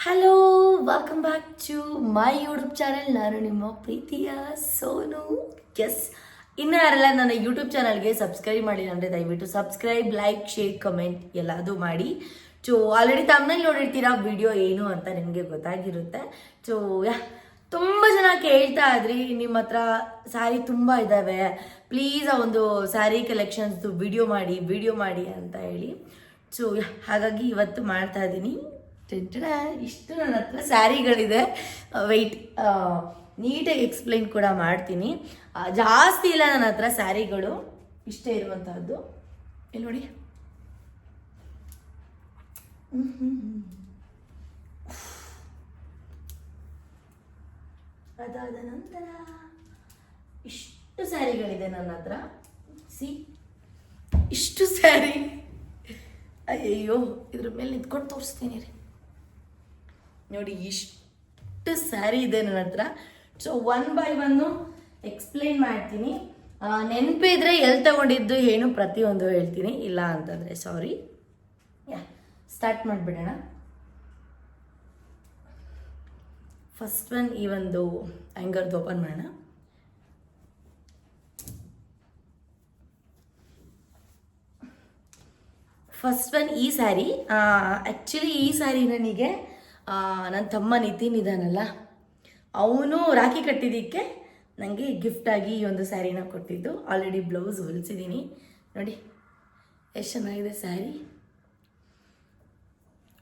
Hello, welcome back to my YouTube channel. ನಾನು ನಿಮ್ಮ ಪ್ರೀತಿಯ ಸೋನು. ಎಸ್, ಇನ್ನೂ ಯಾರೆಲ್ಲ ನನ್ನ ಯೂಟ್ಯೂಬ್ ಚಾನಲ್ಗೆ ಸಬ್ಸ್ಕ್ರೈಬ್ ಮಾಡಿಲ್ಲ ಅಂದರೆ ದಯವಿಟ್ಟು ಸಬ್ಸ್ಕ್ರೈಬ್, ಲೈಕ್, ಶೇರ್, ಕಮೆಂಟ್ ಎಲ್ಲದು ಮಾಡಿ. ಸೊ ಆಲ್ರೆಡಿ ತಮ್ಮನಲ್ಲಿ ನೋಡಿರ್ತೀರಾ ವಿಡಿಯೋ ಏನು ಅಂತ ನಿಮಗೆ ಗೊತ್ತಾಗಿರುತ್ತೆ. ಸೊ ತುಂಬ ಜನ ಕೇಳ್ತಾ ಇದ್ರಿ, ನಿಮ್ಮ ಹತ್ರ ಸ್ಯಾರಿ ತುಂಬ ಇದ್ದಾವೆ, ಪ್ಲೀಸ್ ಆ ಒಂದು ಸ್ಯಾರಿ ಕಲೆಕ್ಷನ್ಸ್ದು ವಿಡಿಯೋ ಮಾಡಿ ಅಂತ ಹೇಳಿ. ಸೊ ಹಾಗಾಗಿ ಇವತ್ತು ಮಾಡ್ತಾ ಇದ್ದೀನಿ. ಇಷ್ಟು ನನ್ನ ಹತ್ರ ಸ್ಯಾರಿಗಳಿದೆ. ವೆಯ್ಟ್, ನೀಟಾಗಿ ಎಕ್ಸ್ಪ್ಲೈನ್ ಕೂಡ ಮಾಡ್ತೀನಿ. ಜಾಸ್ತಿ ಇಲ್ಲ ನನ್ನ ಹತ್ರ ಸ್ಯಾರಿಗಳು, ಇಷ್ಟೇ ಇರುವಂತಹದ್ದು. ಇಲ್ಲಿ ನೋಡಿ, ಅದಾದ ನಂತರ ಇಷ್ಟು ಸ್ಯಾರಿಗಳಿದೆ ನನ್ನ ಹತ್ರ. ಇಷ್ಟು ಸ್ಯಾರಿ, ಅಯ್ಯಯ್ಯೋ, ಇದ್ರ ಮೇಲೆ ನಿಂತ್ಕೊಂಡು ತೋರಿಸ್ತೀನಿ ರೀ. ನೋಡಿ, ಇಷ್ಟು ಸ್ಯಾರಿ ಇದೆ ನನ್ನ ಹತ್ರ. So one by one explain ಮಾಡ್ತೀನಿ. ನೆನಪಿದ್ರೆ ಎಲ್ಲಿ ತಗೊಂಡಿದ್ದು ಏನು ಪ್ರತಿಯೊಂದು ಹೇಳ್ತೀನಿ, ಇಲ್ಲ ಅಂತಂದರೆ ಸಾರಿ. ಸ್ಟಾರ್ಟ್ ಮಾಡಿಬಿಡೋಣ. ಫಸ್ಟ್ ಒನ್ ಈ ಒಂದು ಹ್ಯಾಂಗರ್ದು ಓಪನ್ ಮಾಡೋಣ. ಫಸ್ಟ್ ಒನ್ ಈ ಸ್ಯಾರಿ. ಆ್ಯಕ್ಚುಲಿ ಈ ಸ್ಯಾರಿ ನನಗೆ ನನ್ನ ತಮ್ಮ ನಿತಿನ್ ಇದ್ದಾನಲ್ಲ, ಅವನು ರಾಖಿ ಕಟ್ಟಿದ್ದಕ್ಕೆ ನನಗೆ ಗಿಫ್ಟಾಗಿ ಈ ಒಂದು ಸ್ಯಾರಿನ ಕೊಟ್ಟಿದ್ದು. ಆಲ್ರೆಡಿ ಬ್ಲೌಸ್ ಹೊಲಿಸಿದ್ದೀನಿ. ನೋಡಿ ಎಷ್ಟು ಚೆನ್ನಾಗಿದೆ ಸ್ಯಾರಿ.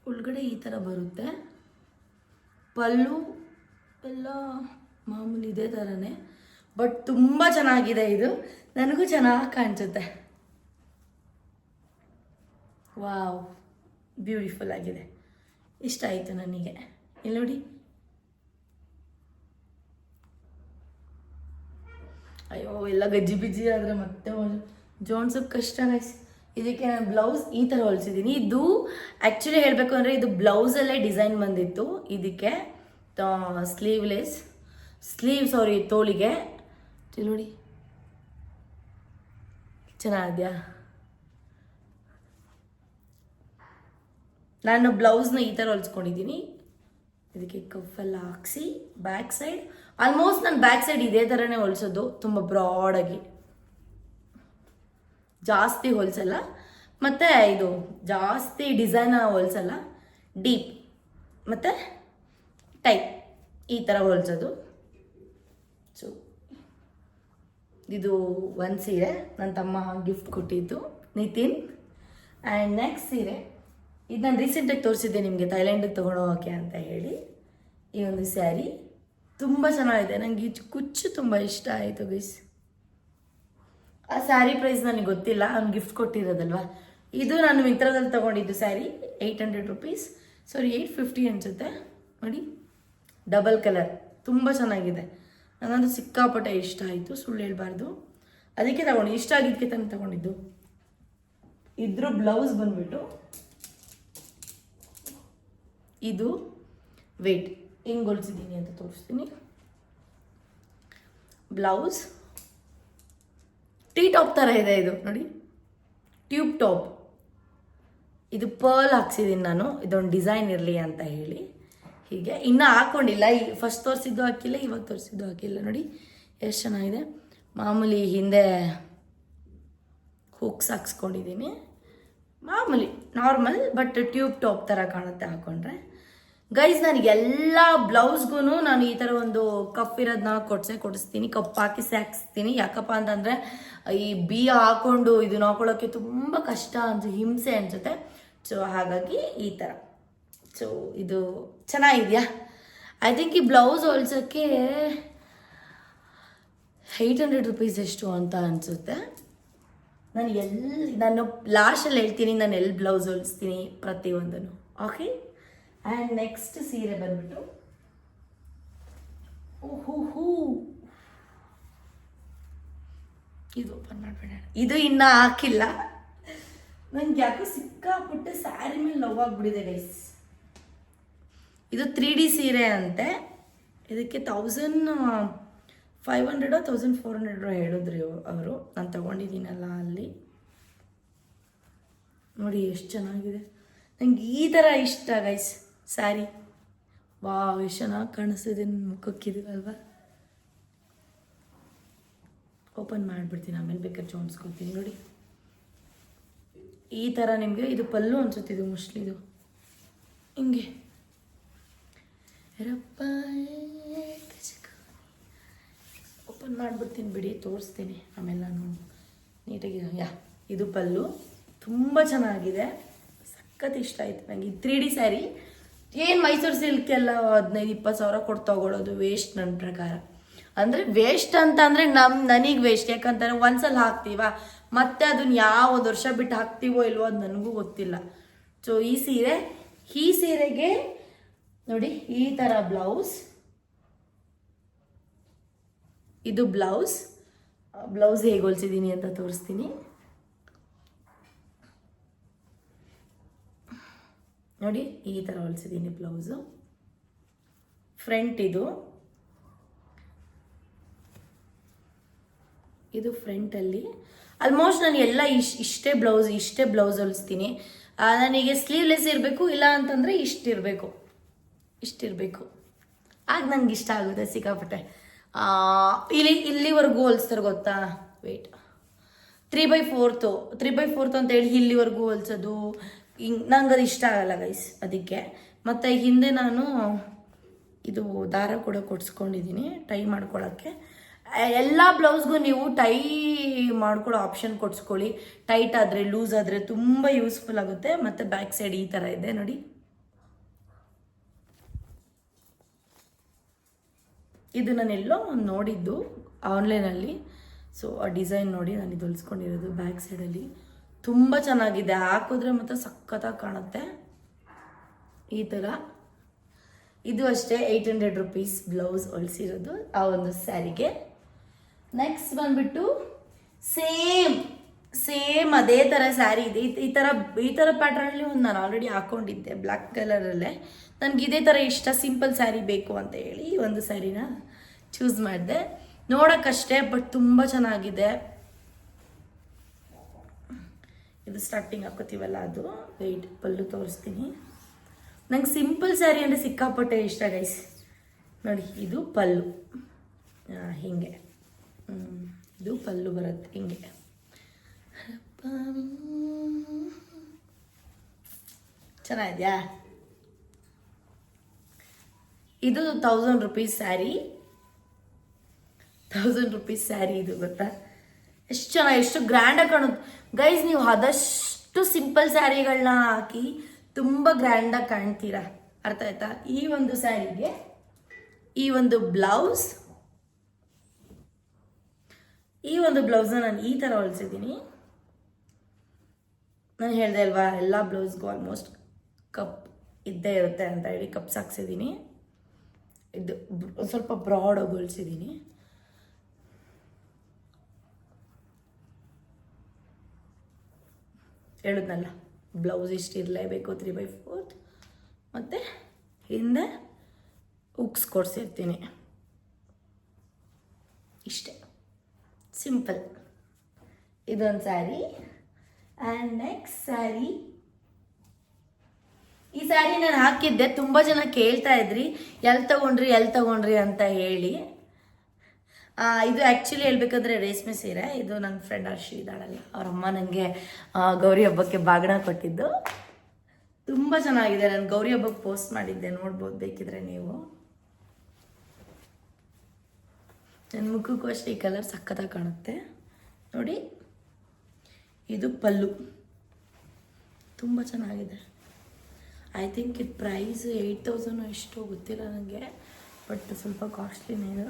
ಒಳಗಡೆ ಈ ಥರ ಬರುತ್ತೆ. ಪಲ್ಲು ಎಲ್ಲ ಮಾಮೂಲಿ ಇದೇ ಥರನೇ, ಬಟ್ ತುಂಬ ಚೆನ್ನಾಗಿದೆ. ಇದು ನನಗೂ ಚೆನ್ನಾಗಿ ಕಾಣಿಸುತ್ತೆ. ವಾವ್, ಬ್ಯೂಟಿಫುಲ್ ಆಗಿದೆ, ಇಷ್ಟ ಆಯಿತು ನನಗೆ. ಇಲ್ಲಿ ನೋಡಿ, ಅಯ್ಯೋ ಎಲ್ಲ ಗಜ್ಜಿ ಬಿಜ್ಜಿ ಆದರೆ ಮತ್ತೆ ಜೋಡ್ಸೋಕ್ಕೆ ಕಷ್ಟ ಗೈಸ್. ಇದಕ್ಕೆ ನಾನು ಬ್ಲೌಸ್ ಈ ಥರ ಹೊಲಿಸಿದ್ದೀನಿ. ಇದು ಆ್ಯಕ್ಚುಲಿ ಹೇಳಬೇಕು ಅಂದರೆ ಇದು ಬ್ಲೌಸಲ್ಲೇ ಡಿಸೈನ್ ಬಂದಿತ್ತು. ಇದಕ್ಕೆ ತೋಳಿಗೆ ನೋಡಿ ಚೆನ್ನಾಗಿದೆಯಾ. ನಾನು ಬ್ಲೌಸ್ನ ಈ ಥರ ಹೊಲಿಸ್ಕೊಂಡಿದ್ದೀನಿ. ಇದಕ್ಕೆ ಕಫೆಲ್ಲ ಹಾಕ್ಸಿ ಬ್ಯಾಕ್ ಸೈಡ್, ಆಲ್ಮೋಸ್ಟ್ ನಾನು ಬ್ಯಾಕ್ ಸೈಡ್ ಇದೇ ಥರನೇ ಹೊಲಿಸೋದು, ತುಂಬ ಬ್ರಾಡಾಗಿ, ಜಾಸ್ತಿ ಹೊಲಿಸಲ್ಲ. ಮತ್ತು ಇದು ಜಾಸ್ತಿ ಡಿಸೈನ್ ಹೊಲಿಸಲ್ಲ, ಡೀಪ್ ಮತ್ತು ಟೈಪ್ ಈ ಥರ ಹೊಲಿಸೋದು. ಸೊ ಇದು ಒಂದು ಸೀರೆ ನನ್ನ ತಮ್ಮ ಗಿಫ್ಟ್ ಕೊಟ್ಟಿದ್ದು, ನಿತಿನ್. ಆ್ಯಂಡ್ ನೆಕ್ಸ್ಟ್ ಸೀರೆ, ಇದು ನಾನು ರೀಸೆಂಟಾಗಿ ತೋರಿಸಿದ್ದೆ ನಿಮಗೆ, ಥೈಲ್ಯಾಂಡಿಗೆ ತೊಗೊಂಡೋಗೋಕೆ ಅಂತ ಹೇಳಿ. ಈ ಒಂದು ಸ್ಯಾರಿ ತುಂಬ ಚೆನ್ನಾಗಿದೆ, ನನಗೆ ಈ ಕುಚ್ಚು ತುಂಬ ಇಷ್ಟ ಆಯಿತು ಗೈಸ್. ಆ ಸ್ಯಾರಿ ಪ್ರೈಸ್ ನನಗೆ ಗೊತ್ತಿಲ್ಲ, ಅವ್ನು ಗಿಫ್ಟ್ ಕೊಟ್ಟಿರೋದಲ್ವ. ಇದು ನಾನು ಮಿಂತ್ರದಲ್ಲಿ ತೊಗೊಂಡಿದ್ದು ಸ್ಯಾರಿ, 800 ರುಪೀಸ್, ಸಾರಿ 850 ಅನಿಸುತ್ತೆ. ನೋಡಿ, ಡಬಲ್ ಕಲರ್, ತುಂಬ ಚೆನ್ನಾಗಿದೆ. ನನಗಂತೂ ಸಿಕ್ಕಾಪಟ್ಟೆ ಇಷ್ಟ ಆಯಿತು, ಸುಳ್ಳು ಹೇಳ್ಬಾರ್ದು. ಅದಕ್ಕೆ ಇಷ್ಟ ಆಗಿದ್ದಕ್ಕೆ ತಾನು ತೊಗೊಂಡಿದ್ದು. ಇದ್ರ ಬ್ಲೌಸ್ ಬಂದ್ಬಿಟ್ಟು ಇದು ವೇಟ್ ಹಿಂಗೆ ಹೊಲಿಸಿದ್ದೀನಿ ಅಂತ ತೋರಿಸ್ತೀನಿ. ಬ್ಲೌಸ್ ಟೀ ಟಾಪ್ ಥರ ಇದೆ. ಇದು ನೋಡಿ, ಟ್ಯೂಬ್ ಟಾಪ್. ಇದು ಪರ್ಲ್ ಹಾಕ್ಸಿದ್ದೀನಿ ನಾನು, ಇದೊಂದು ಡಿಸೈನ್ ಇರಲಿ ಅಂತ ಹೇಳಿ. ಹೀಗೆ ಇನ್ನೂ ಹಾಕ್ಕೊಂಡಿಲ್ಲ, ಈ ಫಸ್ಟ್ ತೋರಿಸಿದ್ದು ಹಾಕಿಲ್ಲ, ಇವಾಗ ತೋರಿಸಿದ್ದು ಹಾಕಿಲ್ಲ. ನೋಡಿ ಎಷ್ಟು ಚೆನ್ನಾಗಿದೆ. ಮಾಮೂಲಿ ಹಿಂದೆ ಹುಕ್ಸ್ ಹಾಕ್ಸ್ಕೊಂಡಿದ್ದೀನಿ. ಮಾಮೂಲಿ ನಾರ್ಮಲ್, ಬಟ್ ಟ್ಯೂಬ್ ಟಾಪ್ ಥರ ಕಾಣುತ್ತೆ ಹಾಕ್ಕೊಂಡ್ರೆ. ಗೈಸ್, ನನಗೆ ಎಲ್ಲ ಬ್ಲೌಸ್ಗೂ ನಾನು ಈ ಥರ ಒಂದು ಕಪ್ ಇರೋದನ್ನ ಕೊಡಿಸ್ತೀನಿ, ಕಪ್ ಹಾಕಿ ಹಾಕ್ಸ್ತೀನಿ. ಯಾಕಪ್ಪ ಅಂತಂದರೆ ಈ ಹಾಕ್ಕೊಂಡು ಇದನ್ನ ಹಾಕೊಳ್ಳೋಕ್ಕೆ ತುಂಬ ಕಷ್ಟ ಹಿಂಸೆ ಅನಿಸುತ್ತೆ. ಸೊ ಹಾಗಾಗಿ ಈ ಥರ. ಸೊ ಇದು ಚೆನ್ನಾಗಿದೆಯಾ? ಐ ಥಿಂಕ್ ಈ ಬ್ಲೌಸ್ ಹೊಲ್ಸೋಕ್ಕೆ 800 ರುಪೀಸ್ ಎಷ್ಟು ಅಂತ ಅನಿಸುತ್ತೆ. ನಾನು ಲಾಸ್ಟಲ್ಲಿ ಹೇಳ್ತೀನಿ ನಾನು ಎಲ್ಲಿ ಬ್ಲೌಸ್ ಹೊಲಿಸ್ತೀನಿ ಪ್ರತಿಯೊಂದನ್ನು. ಓಕೆ, ಆ್ಯಂಡ್ ನೆಕ್ಸ್ಟ್ ಸೀರೆ ಬಂದ್ಬಿಟ್ಟು ಇದು ಓಪನ್ ಮಾಡಬೇಡ. ಇದು ಇನ್ನೂ ಹಾಕಿಲ್ಲ. ನನಗೆ ಯಾಕೋ ಸಿಕ್ಕಾಪಟ್ಟೆ ಸ್ಯಾರಿ ಮೇಲೆ ಲವ್ ಆಗಿಬಿಟ್ಟಿದೆ ಗೈಸ್. ಇದು 3D ಸೀರೆ ಅಂತೆ. ಇದಕ್ಕೆ 1500 1400 ಹೇಳಿದ್ರಿ ಅವರು. ನಾನು ತಗೊಂಡಿದ್ದೀನಲ್ಲ ಅಲ್ಲಿ. ನೋಡಿ ಎಷ್ಟು ಚೆನ್ನಾಗಿದೆ. ನಂಗೆ ಈ ಥರ ಇಷ್ಟ ಗೈಸ್ ಸ್ಯಾರಿ. ವಾವ್ ಎಷ್ಟು ಚೆನ್ನಾಗಿ ಕಾಣಿಸ್ತಿದೆ ಮುಖಕ್ಕಿದೆ ಅಲ್ವಾ. ಓಪನ್ ಮಾಡಿಬಿಡ್ತೀನಿ, ಆಮೇಲೆ ಬೇಕಾದ್ರೆ ಜೋಡಿಸ್ಕೊತೀನಿ. ನೋಡಿ ಈ ಥರ ನಿಮಗೆ ಇದು ಪಲ್ಲು ಅನ್ಸುತ್ತೆ, ಇದು ಮೋಸ್ಟ್ಲಿ ಇದು ಹಿಂಗೆ ಓಪನ್ ಮಾಡಿಬಿಡ್ತೀನಿ ಬಿಡಿ, ತೋರಿಸ್ತೀನಿ ಆಮೇಲೆ ನಾನು ನೀಟಾಗಿ. ಇದು ಪಲ್ಲು ತುಂಬ ಚೆನ್ನಾಗಿದೆ, ಸಖತ್ ಇಷ್ಟ ಆಯಿತು ನನಗೆ. 3D ಸ್ಯಾರಿ ಏನು ಮೈಸೂರು ಸಿಲ್ಕೆಲ್ಲ 15-20 ಸಾವಿರ ಕೊಟ್ಟು ತಗೊಳ್ಳೋದು ವೇಸ್ಟ್ ನನ್ನ ಪ್ರಕಾರ. ಅಂದರೆ ವೇಸ್ಟ್ ಅಂತ ಅಂದರೆ ನನಗೆ ವೇಸ್ಟ್, ಯಾಕಂತಾರೆ ಒಂದ್ಸಲ ಹಾಕ್ತೀವ ಮತ್ತೆ ಅದನ್ನ ಯಾವ ಒಂದು ವರ್ಷ ಬಿಟ್ಟು ಹಾಕ್ತೀವೋ ಇಲ್ವೋ ಅದು ನನಗೂ ಗೊತ್ತಿಲ್ಲ. ಸೊ ಈ ಸೀರೆಗೆ ನೋಡಿ ಈ ಥರ ಬ್ಲೌಸ್, ಇದು ಬ್ಲೌಸ್ ಹೇಗೆ ಹೊಲ್ಸಿದ್ದೀನಿ ಅಂತ ತೋರಿಸ್ತೀನಿ ನೋಡಿ. ಈ ಥರ ಹೊಲ್ಸಿದ್ದೀನಿ ಬ್ಲೌಸು. ಫ್ರಂಟ್ ಇದು ಫ್ರಂಟಲ್ಲಿ ಆಲ್ಮೋಸ್ಟ್ ನಾನು ಎಲ್ಲ ಇಷ್ಟೇ ಬ್ಲೌಸ್ ಹೊಲಿಸ್ತೀನಿ. ನನಗೆ ಸ್ಲೀವ್ಲೆಸ್ ಇರಬೇಕು, ಇಲ್ಲ ಅಂತಂದರೆ ಇಷ್ಟಿರಬೇಕು ಆಗ ನನಗೆ ಇಷ್ಟ ಆಗುತ್ತೆ ಸಿಕ್ಕಾಪಟ್ಟೆ. ಇಲ್ಲಿವರೆಗೂ ಹೊಲಿಸ್ತಾರೆ ಗೊತ್ತಾ, ವೇಟ್ 3/4 ಅಂತ ಹೇಳಿ ಇಲ್ಲಿವರೆಗೂ ಹೊಲ್ಸೋದು ಹಿಂಗೆ ನಂಗೆ ಅದು ಇಷ್ಟ ಆಗಲ್ಲ ಗೈಸ್. ಅದಕ್ಕೆ ಮತ್ತು ಹಿಂದೆ ನಾನು ಇದು ದಾರ ಕೂಡ ಕೊಡಿಸ್ಕೊಂಡಿದ್ದೀನಿ ಟೈ ಮಾಡ್ಕೊಳ್ಳೋಕ್ಕೆ. ಎಲ್ಲ ಬ್ಲೌಸ್ಗೂ ನೀವು ಟೈ ಮಾಡ್ಕೊಳ್ಳೋ ಆಪ್ಷನ್ ಕೊಡಿಸ್ಕೊಳ್ಳಿ. ಟೈಟ್ ಆದರೆ ಲೂಸ್ ಆದರೆ ತುಂಬ ಯೂಸ್ಫುಲ್ ಆಗುತ್ತೆ. ಮತ್ತು ಬ್ಯಾಕ್ ಸೈಡ್ ಈ ಥರ ಇದೆ ನೋಡಿ, ಇದು ನಾನೆಲ್ಲೋ ನೋಡಿದ್ದು ಆನ್ಲೈನಲ್ಲಿ. ಸೊ ಆ ಡಿಸೈನ್ ನೋಡಿ ನಾನು ಇದು ಹೊಲಿಸ್ಕೊಂಡಿರೋದು. ಬ್ಯಾಕ್ ಸೈಡಲ್ಲಿ ತುಂಬ ಚೆನ್ನಾಗಿದೆ, ಹಾಕಿದ್ರೆ ಮತ್ತು ಸಖತ್ತಾಗಿ ಕಾಣುತ್ತೆ ಈ ಥರ. ಇದು ಅಷ್ಟೇ 800 rupees ಬ್ಲೌಸ್ ಹೊಲಿಸಿರೋದು ಆ ಒಂದು ಸ್ಯಾರಿಗೆ. ನೆಕ್ಸ್ಟ್ ಬಂದ್ಬಿಟ್ಟು ಸೇಮ್ ಅದೇ ಥರ ಸ್ಯಾರಿ ಇದೆ. ಈ ಥರ ಪ್ಯಾಟ್ರನಲ್ಲಿ ಒಂದು ನಾನು ಆಲ್ರೆಡಿ ಹಾಕ್ಕೊಂಡಿದ್ದೆ ಬ್ಲ್ಯಾಕ್ ಕಲರಲ್ಲೇ. ನನಗೆ ಇದೇ ಥರ ಇಷ್ಟ, ಸಿಂಪಲ್ ಸ್ಯಾರಿ ಬೇಕು ಅಂತ ಹೇಳಿ ಈ ಒಂದು ಸ್ಯಾರಿನ ಚೂಸ್ ಮಾಡಿದೆ. ನೋಡೋಕ್ಕಷ್ಟೇ ಬಟ್ ತುಂಬ ಚೆನ್ನಾಗಿದೆ. ಇದು ಸ್ಟಾರ್ಟಿಂಗ್ ಹಾಕೋತೀವಲ್ಲ ಅದು. ವೆಯ್ಟ್ ಪಲ್ಲು ತೋರಿಸ್ತೀನಿ. ನಂಗೆ ಸಿಂಪಲ್ ಸ್ಯಾರಿ ಅಂದರೆ ಸಿಕ್ಕಾಪಟ್ಟೆ ಇಷ್ಟ ಗೈಸ್. ನೋಡಿ ಇದು ಪಲ್ಲು ಹೀಗೆ, ಇದು ಪಲ್ಲು ಬರುತ್ತೆ ಹಿಂಗೆ. ಚೆನ್ನಾಗಿದೆಯಾ? ಇದು 1000 rupees ಸ್ಯಾರಿ. 1000 rupees ಸ್ಯಾರಿ ಇದು ಗೊತ್ತಾ, ಎಷ್ಟು ಚೆನ್ನಾಗಿ ಎಷ್ಟು ಗ್ರ್ಯಾಂಡಾಗಿ ಕಾಣುತ್ತೆ ಗೈಸ್. ನೀವು ಆದಷ್ಟು ಸಿಂಪಲ್ ಸ್ಯಾರಿಗಳನ್ನ ಹಾಕಿ ತುಂಬ ಗ್ರ್ಯಾಂಡಾಗಿ ಕಾಣ್ತೀರಾ, ಅರ್ಥ ಆಯ್ತಾ? ಈ ಒಂದು ಸ್ಯಾರಿಗೆ ಈ ಒಂದು ಬ್ಲೌಸ್ನ ನಾನು ಈ ಥರ ಹೊಲಿಸಿದ್ದೀನಿ. ನಾನು ಹೇಳಿದೆ ಅಲ್ವಾ ಎಲ್ಲ ಬ್ಲೌಸ್ಗೂ ಆಲ್ಮೋಸ್ಟ್ ಕಪ್ ಇದ್ದೇ ಇರುತ್ತೆ ಅಂತ ಹೇಳಿ ಕಪ್ಸ್ ಹಾಕ್ಸಿದ್ದೀನಿ. ಇದು ಸ್ವಲ್ಪ ಬ್ರಾಡಾಗಿ ಹೊಲಿಸಿದ್ದೀನಿ. ಹೇಳಿದ್ನಲ್ಲ ಬ್ಲೌಸ್ ಇಷ್ಟು ಇರಲೇಬೇಕು 3/4 ಮತ್ತು ಹಿಂದೆ ಉಕ್ಸ್ ಕೊಡಿಸಿರ್ತೀನಿ. ಇಷ್ಟೇ ಸಿಂಪಲ್. ಇದೊಂದು ಸ್ಯಾರಿ. ಆ್ಯಂಡ್ ನೆಕ್ಸ್ಟ್ ಸ್ಯಾರಿ, ಈ ಸ್ಯಾರಿ ನಾನು ಹಾಕಿದ್ದೆ. ತುಂಬ ಜನ ಕೇಳ್ತಾ ಇದ್ರಿ ಎಲ್ಲಿ ತಗೊಂಡ್ರಿ ಅಂತ ಹೇಳಿ. ಇದು ಆ್ಯಕ್ಚುಲಿ ಹೇಳ್ಬೇಕಾದ್ರೆ ರೇಷ್ಮೆ ಸೀರೆ. ಇದು ನನ್ನ ಫ್ರೆಂಡ್ ಅರ್ಶಿ ಇದ್ದಾಳಲ್ಲ, ಅವರಮ್ಮ ನನಗೆ ಗೌರಿ ಹಬ್ಬಕ್ಕೆ ಬಾಗಣ ಕೊಟ್ಟಿದ್ದು. ತುಂಬ ಚೆನ್ನಾಗಿದೆ. ನಾನು ಗೌರಿ ಹಬ್ಬಕ್ಕೆ ಪೋಸ್ಟ್ ಮಾಡಿದ್ದೆ, ನೋಡ್ಬೋದು ಬೇಕಿದ್ರೆ ನೀವು. ನನ್ನ ಮುಖಕ್ಕೂ ಅಷ್ಟೇ ಈ ಕಲರ್ ಸಖತ್ತಾಗಿ ಕಾಣುತ್ತೆ ನೋಡಿ. ಇದು ಪಲ್ಲು ತುಂಬ ಚೆನ್ನಾಗಿದೆ. ಐ ಥಿಂಕ್ ಇದು ಪ್ರೈಸ್ 8000 ಎಷ್ಟೋ ಗೊತ್ತಿಲ್ಲ ನನಗೆ, ಬಟ್ ಸ್ವಲ್ಪ ಕಾಸ್ಟ್ಲಿನೇ ಇದು.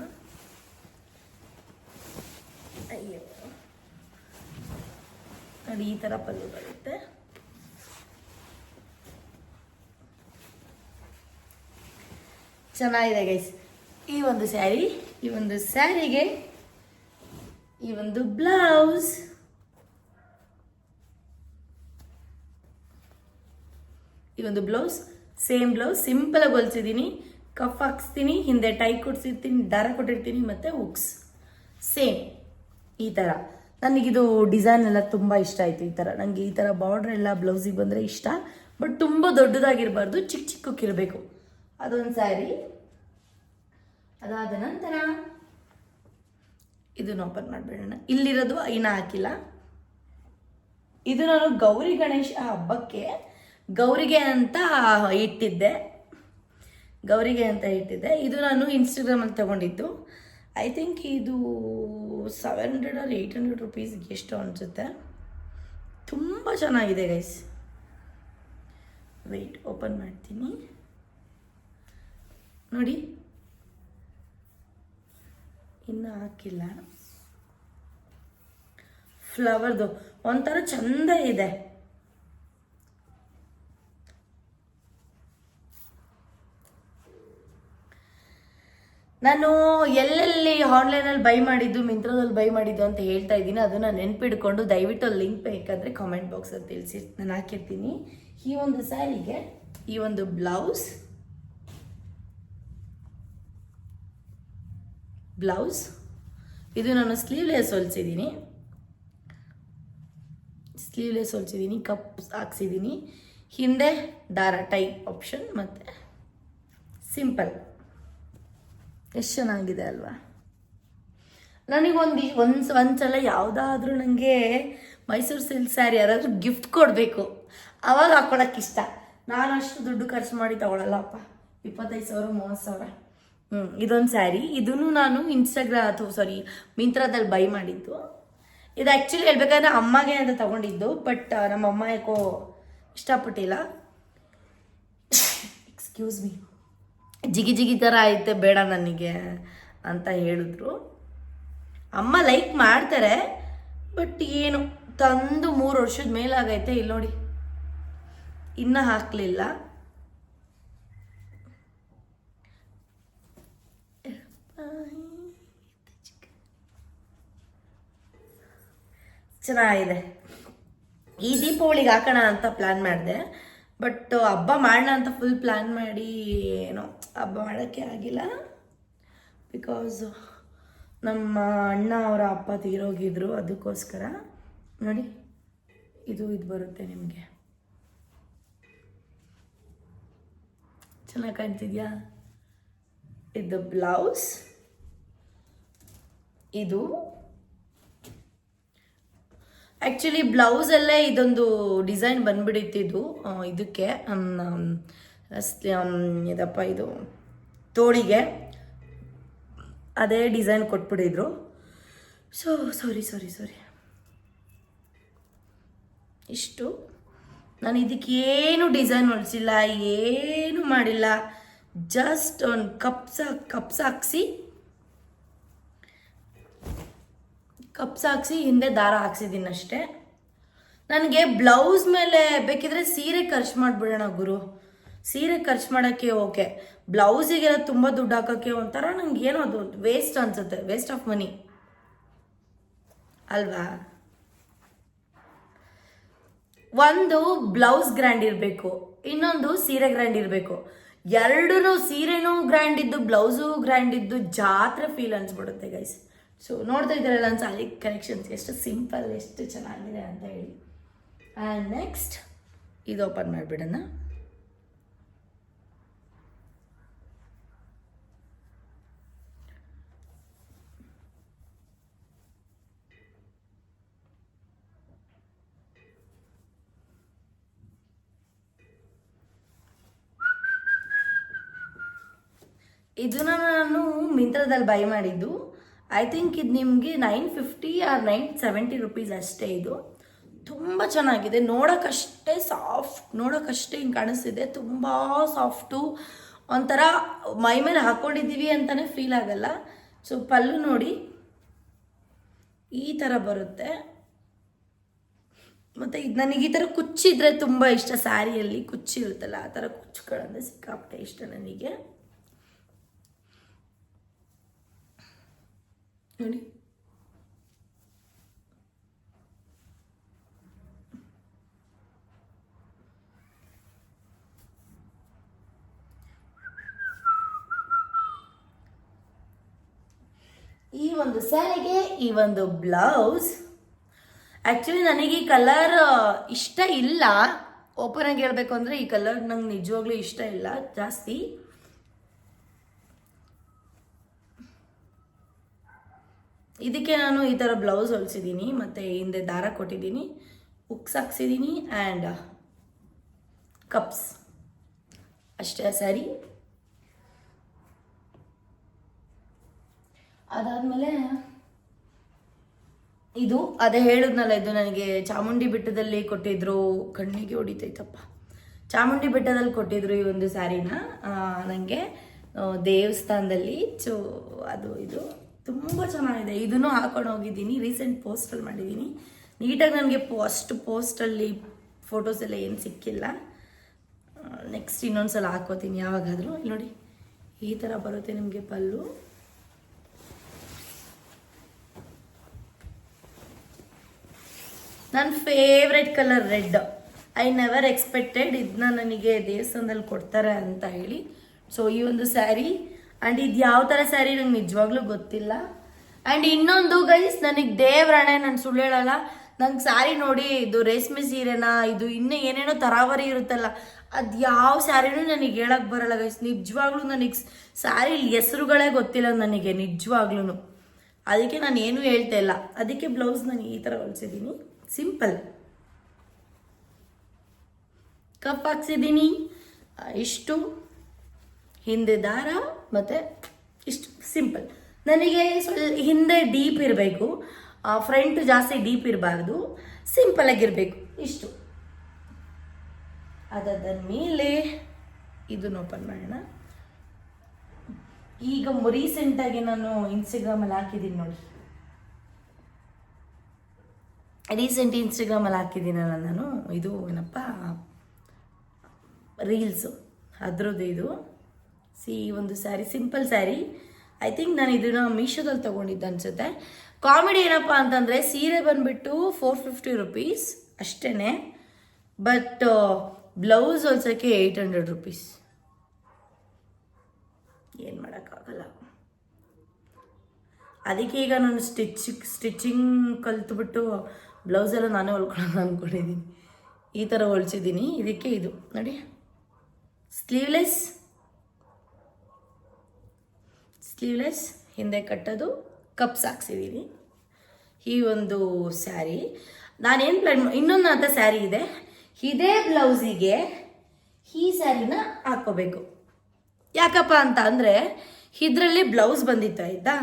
ಅಯ್ಯೋ ನೋಡಿ ಈ ಥರ ಪಲ್ಲು ಬರುತ್ತೆ. ಚೆನ್ನಾಗಿದೆ ಗೈಸ್. ಈ ಒಂದು ಸ್ಯಾರಿಗೆ ಈ ಒಂದು ಬ್ಲೌಸ್. ಈ ಒಂದು ಬ್ಲೌಸ್ ಸೇಮ್ ಬ್ಲೌಸ್ ಸಿಂಪಲಾಗಿ ಹೊಲಿಸಿದ್ದೀನಿ. ಕಫ್ ಹಾಕ್ಸ್ತೀನಿ, ಹಿಂದೆ ಟೈ ಕೊಡ್ಸಿರ್ತೀನಿ, ದಾರ ಕೊಟ್ಟಿರ್ತೀನಿ, ಮತ್ತು ಹುಕ್ಸ್ ಸೇಮ್ ಈ ಥರ. ನನಗಿದು ಡಿಸೈನ್ ಎಲ್ಲ ತುಂಬ ಇಷ್ಟ ಆಯಿತು. ಈ ಥರ ನನಗೆ ಈ ಥರ ಬಾರ್ಡ್ರ್ ಎಲ್ಲ ಬ್ಲೌಸಿಗೆ ಬಂದರೆ ಇಷ್ಟ. ಬಟ್ ತುಂಬ ದೊಡ್ಡದಾಗಿರಬಾರ್ದು, ಚಿಕ್ಕಕ್ಕಿರಬೇಕು. ಅದೊಂದು ಸ್ಯಾರಿ. ಅದಾದ ನಂತರ ಇದನ್ನು ಓಪನ್ ಮಾಡಿಬಿಡೋಣ. ಇಲ್ಲಿರೋದು ಇನ್ನು ಹಾಕಿಲ್ಲ. ಇದು ನಾನು ಗೌರಿ ಗಣೇಶ ಹಬ್ಬಕ್ಕೆ ಗೌರಿಗೆ ಅಂತ ಇಟ್ಟಿದ್ದೆ. ಇದು ನಾನು ಇನ್ಸ್ಟಾಗ್ರಾಮಲ್ಲಿ ತೊಗೊಂಡಿದ್ದು. ಐ ಥಿಂಕ್ ಇದು 700 or 800 ರುಪೀಸ್ಗೆ ಎಷ್ಟು ಅನಿಸುತ್ತೆ. ತುಂಬ ಚೆನ್ನಾಗಿದೆ ಗೈಸ್. ವೆಯ್ಟ್, ಓಪನ್ ಮಾಡ್ತೀನಿ ನೋಡಿ. ಇನ್ನು ಹಾಕಿಲ್ಲ. ಫ್ಲವರ್ದು ಒಂಥರ ಚಂದ ಇದೆ. ನಾನು ಎಲ್ಲೆಲ್ಲಿ ಆನ್ಲೈನಲ್ಲಿ ಬೈ ಮಾಡಿದ್ದು, ಮಿಂತ್ರಾದಲ್ಲಿ ಬೈ ಮಾಡಿದ್ದು ಅಂತ ಹೇಳ್ತಾ ಇದ್ದೀನಿ. ಅದನ್ನು ನೆನ್ಪಿಡ್ಕೊಂಡು ದಯವಿಟ್ಟು ಲಿಂಕ್ ಬೇಕಾದರೆ ಕಾಮೆಂಟ್ ಬಾಕ್ಸಲ್ಲಿ ತಿಳಿಸಿ, ನಾನು ಹಾಕಿರ್ತೀನಿ. ಈ ಒಂದು ಸ್ಯಾರಿಗೆ ಈ ಒಂದು ಬ್ಲೌಸ್ ಇದು ನಾನು ಸ್ಲೀವ್ಲೆಸ್ ಹೊಲಿಸಿದ್ದೀನಿ. ಕಪ್ ಹಾಕ್ಸಿದ್ದೀನಿ. ಹಿಂದೆ ದಾರ ಟೈಪ್ ಆಪ್ಷನ್ ಮತ್ತು ಸಿಂಪಲ್. ಎಷ್ಟು ಚೆನ್ನಾಗಿದೆ ಅಲ್ವಾ? ನನಗೊಂದು ಒಂದ್ಸಲ ಯಾವುದಾದ್ರೂ ನನಗೆ ಮೈಸೂರು ಸಿಲ್ಕ್ ಸ್ಯಾರಿ ಯಾರಾದರೂ ಗಿಫ್ಟ್ ಕೊಡಬೇಕು, ಆವಾಗ ಹಾಕ್ಕೊಳಕ್ಕೆ ಇಷ್ಟ. ನಾನು ಅಷ್ಟು ದುಡ್ಡು ಖರ್ಚು ಮಾಡಿ ತಗೊಳ್ಳಲ್ಲಪ್ಪ. 25,000 30,000. ಇದೊಂದು ಸ್ಯಾರಿ. ಇದನ್ನು ನಾನು ಮಿಂತ್ರಾದಲ್ಲಿ ಬೈ ಮಾಡಿದ್ದು. ಇದು ಆ್ಯಕ್ಚುಲಿ ಹೇಳ್ಬೇಕಾದ್ರೆ ಅಮ್ಮಗೆ ಅಂತ ತಗೊಂಡಿದ್ದು, ಬಟ್ ನಮ್ಮಮ್ಮ ಯಾಕೋ ಇಷ್ಟಪಟ್ಟಿಲ್ಲ. ಎಕ್ಸ್ಕ್ಯೂಸ್ ಮೀ, ಜಿಗಿ ಥರ ಐತೆ, ಬೇಡ ನನಗೆ ಅಂತ ಹೇಳಿದ್ರು. ಅಮ್ಮ ಲೈಕ್ ಮಾಡ್ತಾರೆ, ಬಟ್ ಏನು ತಂದು 3 ವರ್ಷದ ಮೇಲಾಗೈತೆ. ಇಲ್ಲಿ ನೋಡಿ, ಇನ್ನೂ ಹಾಕಲಿಲ್ಲ. ಚೆನ್ನಾಗಿದೆ. ಈ ದೀಪಾವಳಿಗೆ ಹಾಕೋಣ ಅಂತ ಪ್ಲ್ಯಾನ್ ಮಾಡಿದೆ, ಬಟ್ ಹಬ್ಬ ಮಾಡೋಣ ಅಂತ ಫುಲ್ ಪ್ಲ್ಯಾನ್ ಮಾಡಿ ಏನೋ ಹಬ್ಬ ಮಾಡೋಕ್ಕೆ ಆಗಿಲ್ಲ. ಬಿಕಾಸ್ ನಮ್ಮ ಅಣ್ಣ ಅವರ ಅಪ್ಪ ತೀರೋಗಿದ್ರು, ಅದಕ್ಕೋಸ್ಕರ. ನೋಡಿ, ಇದು ಬರುತ್ತೆ ನಿಮಗೆ. ಚೆನ್ನಾಗಿ ಕಾಣ್ತಿದ್ಯಾ? ಇದು ಬ್ಲೌಸ್. ಇದು ಆ್ಯಕ್ಚುಲಿ ಬ್ಲೌಸಲ್ಲೇ ಇದೊಂದು ಡಿಸೈನ್ ಬಂದ್ಬಿಟ್ಟಿದ್ದು ಇದಕ್ಕೆ ಇದಪ್ಪ ಇದು ತೋಳಿಗೆ ಅದೇ ಡಿಸೈನ್ ಕೊಟ್ಬಿಟ್ಟಿದ್ರು. ಸಾರಿ ಇಷ್ಟು. ನಾನು ಇದಕ್ಕೇನು ಡಿಸೈನ್ ಹೊಲಿಸಿಲ್ಲ, ಏನು ಮಾಡಿಲ್ಲ. ಜಸ್ಟ್ ಒಂದು ಕಪ್ಸ್ ಹಾಕ್ಸಿ ಹಿಂದೆ ದಾರ ಹಾಕ್ಸಿದ್ದೀನಿ ಅಷ್ಟೇ. ನನಗೆ ಬ್ಲೌಸ್ ಮೇಲೆ ಬೇಕಿದ್ರೆ ಸೀರೆ ಖರ್ಚು ಮಾಡಿಬಿಡೋಣ ಗುರು. ಸೀರೆ ಖರ್ಚು ಮಾಡೋಕ್ಕೆ ಓಕೆ, ಬ್ಲೌಸಿಗೆಲ್ಲ ತುಂಬ ದುಡ್ಡು ಹಾಕೋಕ್ಕೆ ಒಂಥರ ನಂಗೆ ಏನೋ ಅದು ವೇಸ್ಟ್ ಅನಿಸುತ್ತೆ, ವೇಸ್ಟ್ ಆಫ್ ಮನಿ ಅಲ್ವಾ? ಒಂದು ಬ್ಲೌಸ್ ಗ್ರ್ಯಾಂಡ್ ಇರಬೇಕು, ಇನ್ನೊಂದು ಸೀರೆ ಗ್ರ್ಯಾಂಡ್ ಇರಬೇಕು. ಎರಡೂ ಸೀರೆನೂ ಗ್ರ್ಯಾಂಡ್ ಇದ್ದು ಬ್ಲೌಸು ಗ್ರ್ಯಾಂಡ್ ಇದ್ದು ಜಾತ್ರೆ ಫೀಲ್ ಅನ್ಸ್ಬಿಡುತ್ತೆ ಗೈಸ್. ಸೊ ನೋಡ್ತಾ ಇದ್ದೀರಲ್ಲ ನನ್ನ ಸಾರಿ ಕಲೆಕ್ಷನ್ಸ್ ಎಷ್ಟು ಸಿಂಪಲ್, ಎಷ್ಟು ಚೆನ್ನಾಗಿದೆ ಅಂತ ಹೇಳಿ. ಆ್ಯಂಡ್ ನೆಕ್ಸ್ಟ್ ಇದು ಓಪನ್ ಮಾಡಿಬಿಡೋಣ. ಇದನ್ನ ನಾನು ಮಿಂತ್ರದಲ್ಲಿ ಬೈ ಮಾಡಿದ್ದು. ಐ ಥಿಂಕ್ ಇದು ನಿಮಗೆ 950 or 970 ರುಪೀಸ್ ಅಷ್ಟೇ. ಇದು ತುಂಬ ಚೆನ್ನಾಗಿದೆ, ನೋಡೋಕ್ಕಷ್ಟೇ ಹಿಂಗೆ ಕಾಣಿಸ್ತಿದೆ. ತುಂಬ ಸಾಫ್ಟು, ಒಂಥರ ಮೈ ಮೇಲೆ ಹಾಕ್ಕೊಂಡಿದ್ದೀವಿ ಅಂತಲೇ ಫೀಲ್ ಆಗಲ್ಲ. ಸೊ ಪಲ್ಲು ನೋಡಿ ಈ ಥರ ಬರುತ್ತೆ. ಮತ್ತು ಇದು ನನಗೆ ಈ ಥರ ಕುಚ್ಚಿದ್ರೆ ತುಂಬ ಇಷ್ಟ. ಸ್ಯಾರಿಯಲ್ಲಿ ಕುಚ್ಚಿ ಇರುತ್ತಲ್ಲ, ಆ ಥರ ಕುಚ್ಚುಗಳಂದರೆ ಸಿಕ್ಕಾಪಟ್ಟೆ ಇಷ್ಟ ನನಗೆ. ನೋಡಿ, ಈ ಒಂದು ಸ್ಯಾರಿಗೆ ಈ ಒಂದು ಬ್ಲೌಸ್. ಆ್ಯಕ್ಚುಲಿ ನನಗೆ ಈ ಕಲರ್ ಇಷ್ಟ ಇಲ್ಲ, ಓಪನ್ ಆಗಿ ಹೇಳ್ಬೇಕು ಅಂದರೆ ಈ ಕಲರ್ ನಂಗೆ ನಿಜವಾಗ್ಲೂ ಇಷ್ಟ ಇಲ್ಲ ಜಾಸ್ತಿ. ಇದಕ್ಕೆ ನಾನು ಈ ಥರ ಬ್ಲೌಸ್ ಹೊಲಿಸಿದ್ದೀನಿ, ಮತ್ತು ಹಿಂದೆ ದಾರ ಕೊಟ್ಟಿದ್ದೀನಿ, ಉಕ್ಸ್ ಹಾಕ್ಸಿದ್ದೀನಿ ಆ್ಯಂಡ್ ಕಪ್ಸ್ ಅಷ್ಟೇ ಸ್ಯಾರಿ. ಅದಾದಮೇಲೆ ಇದು ಅದೇ ಹೇಳಿದ್ನಲ್ಲ, ಇದು ನನಗೆ ಚಾಮುಂಡಿ ಬೆಟ್ಟದಲ್ಲಿ ಕೊಟ್ಟಿದ್ರು, ಕಣ್ಣಿಗೆ ಹೊಡಿತೈತಪ್ಪ, ಚಾಮುಂಡಿ ಬೆಟ್ಟದಲ್ಲಿ ಕೊಟ್ಟಿದ್ರು ಈ ಒಂದು ಸ್ಯಾರಿನ ನನಗೆ ದೇವಸ್ಥಾನದಲ್ಲಿ. ಸೊ ಅದು ಇದು ತುಂಬ ಚೆನ್ನಾಗಿದೆ. ಇದನ್ನು ಹಾಕೊಂಡು ಹೋಗಿದ್ದೀನಿ, ರೀಸೆಂಟ್ ಪೋಸ್ಟಲ್ಲಿ ಮಾಡಿದ್ದೀನಿ. ನೀಟಾಗಿ ನನಗೆ ಪೋಸ್ಟಲ್ಲಿ ಫೋಟೋಸ್ ಎಲ್ಲ ಏನು ಸಿಕ್ಕಿಲ್ಲ. ನೆಕ್ಸ್ಟ್ ಇನ್ನೊಂದು ಸಲ ಹಾಕೋತೀನಿ ಯಾವಾಗಾದರೂ. ಇಲ್ಲಿ ನೋಡಿ, ಈ ಥರ ಬರುತ್ತೆ ನಿಮಗೆ ಪಲ್ಲು. ನನ್ನ favourite colour red. I never expected ಇದನ್ನ ನನಗೆ ದೇವಸ್ಥಾನದಲ್ಲಿ ಕೊಡ್ತಾರೆ ಅಂತ ಹೇಳಿ. ಸೊ ಈ ಒಂದು ಸ್ಯಾರಿ, ಆ್ಯಂಡ್ ಇದು ಯಾವ ಥರ ಸ್ಯಾರಿ ನಂಗೆ ನಿಜವಾಗ್ಲೂ ಗೊತ್ತಿಲ್ಲ. ಆ್ಯಂಡ್ ಇನ್ನೊಂದು ಗೈಸ್, ನನಗೆ ದೇವ್ರಣೆ, ನಾನು ಸುಳ್ಳು ಹೇಳಲ್ಲ, ನಂಗೆ ಸ್ಯಾರಿ ನೋಡಿ ಇದು ರೇಷ್ಮೆ ಸೀರೆನಾ, ಇದು ಇನ್ನೂ ಏನೇನೋ ತರಾವರಿ ಇರುತ್ತಲ್ಲ, ಅದು ಯಾವ ಸ್ಯಾರಿನೂ ನನಗೆ ಹೇಳಕ್ಕೆ ಬರಲ್ಲ ಗೈಸ್. ನಿಜವಾಗ್ಲೂ ನನಗೆ ಸ್ಯಾರಿ ಹೆಸರುಗಳೇ ಗೊತ್ತಿಲ್ಲ ನನಗೆ ನಿಜವಾಗ್ಲೂ. ಅದಕ್ಕೆ ನಾನು ಏನೂ ಹೇಳ್ತಾ ಇಲ್ಲ. ಅದಕ್ಕೆ ಬ್ಲೌಸ್ ನಾನು ಈ ಥರ ಹೊಲಿಸಿದ್ದೀನಿ, ಸಿಂಪಲ್ ಕಪ್ ಹಾಕ್ಸಿದ್ದೀನಿ. ಇಷ್ಟು ಹಿಂದೆ ದಾರ ಮತ್ತು ಇಷ್ಟು ಸಿಂಪಲ್. ನನಗೆ ಹಿಂದೆ ಡೀಪ್ ಇರಬೇಕು, ಫ್ರಂಟ್ ಜಾಸ್ತಿ ಡೀಪ್ ಇರಬಾರ್ದು, ಸಿಂಪಲ್ ಆಗಿರಬೇಕು ಇಷ್ಟು. ಅದಾದ ಮೇಲೆ ಇದನ್ನು ಓಪನ್ ಮಾಡೋಣ. ಈಗ ರೀಸೆಂಟಾಗಿ ನಾನು ಇನ್ಸ್ಟಾಗ್ರಾಮಲ್ಲಿ ಹಾಕಿದ್ದೀನಿ ನೋಡಿ, ಇನ್ಸ್ಟಾಗ್ರಾಮಲ್ಲಿ ಹಾಕಿದ್ದೀನಲ್ಲ ನಾನು, ಇದು ಏನಪ್ಪ ರೀಲ್ಸು, ಅದ್ರದ್ದು ಇದು. ಒಂದು sari, simple sari. I think ನಾನು ಇದನ್ನು ಮೀಶೋದಲ್ಲಿ ತೊಗೊಂಡಿದ್ದೆ ಅನಿಸುತ್ತೆ. ಕಾಮಿಡಿ ಏನಪ್ಪ ಅಂತಂದರೆ ಸೀರೆ ಬಂದುಬಿಟ್ಟು 450 ರುಪೀಸ್ ಅಷ್ಟೇ, ಬಟ್ ಬ್ಲೌಸ್ ಹೊಲ್ಸೋಕ್ಕೆ 800 ರುಪೀಸ್. ಏನು ಮಾಡೋಕ್ಕಾಗಲ್ಲ. ಅದಕ್ಕೆ ಈಗ ನಾನು ಸ್ಟಿಚಿಂಗ್ ಕಲ್ತ್ಬಿಟ್ಟು ಬ್ಲೌಸೆಲ್ಲ ನಾನೇ ಹೊಲ್ಕೊಳ್ಳೋಣ ಅಂದ್ಕೊಂಡಿದ್ದೀನಿ. ಈ ಥರ ಹೊಲ್ಸಿದ್ದೀನಿ. ಇದಕ್ಕೆ ಇದು ನೋಡಿ, ಸ್ಲೀವ್ಲೆಸ್ ಹಿಂದೆ ಕಟ್ಟೋದು, ಕಪ್ಸ್ ಹಾಕ್ಸಿದ್ದೀನಿ. ಈ ಒಂದು ಸ್ಯಾರಿ ನಾನೇನು ಪ್ಲಾನ್, ಇನ್ನೊಂದು ಅಂತ ಸ್ಯಾರಿ ಇದೆ, ಇದೇ ಬ್ಲೌಸಿಗೆ ಈ ಸ್ಯಾರಿನ ಹಾಕ್ಕೋಬೇಕು. ಯಾಕಪ್ಪ ಅಂತ ಅಂದರೆ ಇದರಲ್ಲಿ ಬ್ಲೌಸ್ ಬಂದಿತ್ತು ಆಯಿತಾ,